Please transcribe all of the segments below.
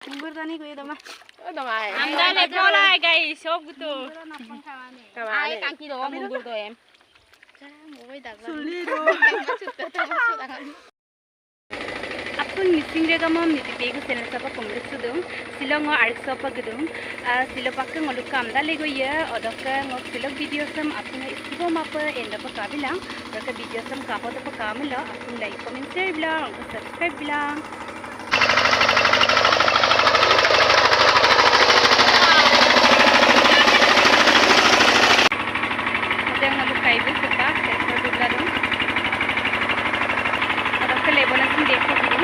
Mungur tani gue dama. Damai. Anda lepo lah guys, sob gitu. Ai kaki doang mundur tuh em. Aku missing deh kamu miti pegu channel siapa kompleks tu silong arik siapa gitu silo pakai ngoluk kamda lego ya odok ngok silok video sam aku nggak istibo apa enda apa kabilang odok video sam kapo tu apa kamila aku like comment share bilang aku subscribe bilang ada ngoluk kayu sepak sektor juga dong odok lebanon sendiri gitu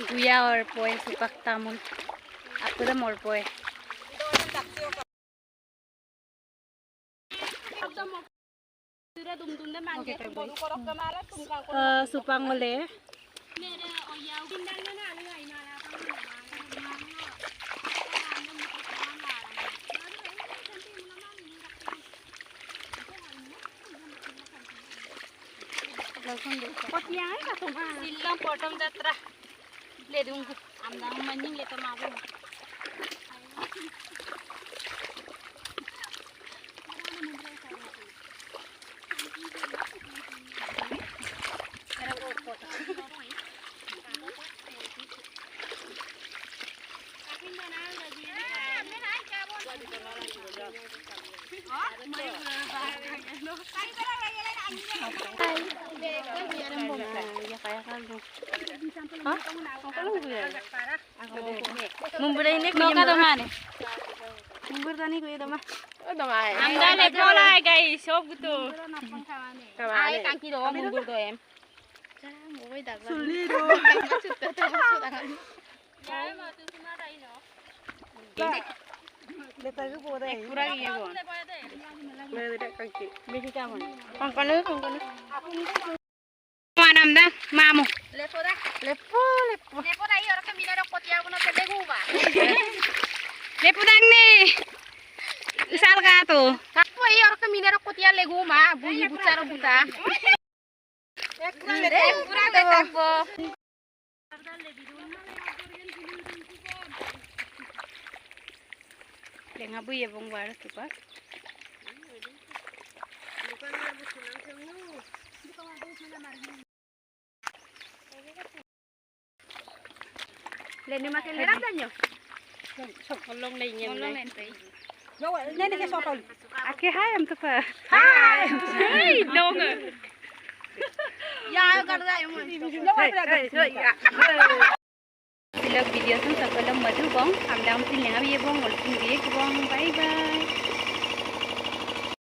Guya or poy sipak tamun. Aku dah more poy. Supang oleh. Silang potong jatra. Le दूंगा आमदाम मनिंग ले तो मारो Mundur ini kau yang mana? Mundur tani kau yang mana? Damai. Anda lepo lah guys, sob gitu. Ai kaki doang mundur tuh em. Kurang iya bon. Besi kawan. Kongkonu. Mana amda? Mamu. Lepo dah iya orang kemina dok kotia guna tebe gua. Lepo dang nih. Isal ka tu. Kapu iya orang kemina dok kotia legu ma, bunyi bucara buta. Kurang deh takbo. Dengar bu ya bang baru tu pas. Leni makin lerang dah nyo. Kolong lainnya. Ngolong nanti. Nene ke sokol. Ake hai am tu pa. Hai. Hei, dong. Ya, kan dah yang Vlog video sam sakalam madu bang. Amda am sin lenga ye bang. Olpun ye bang. Bye bye.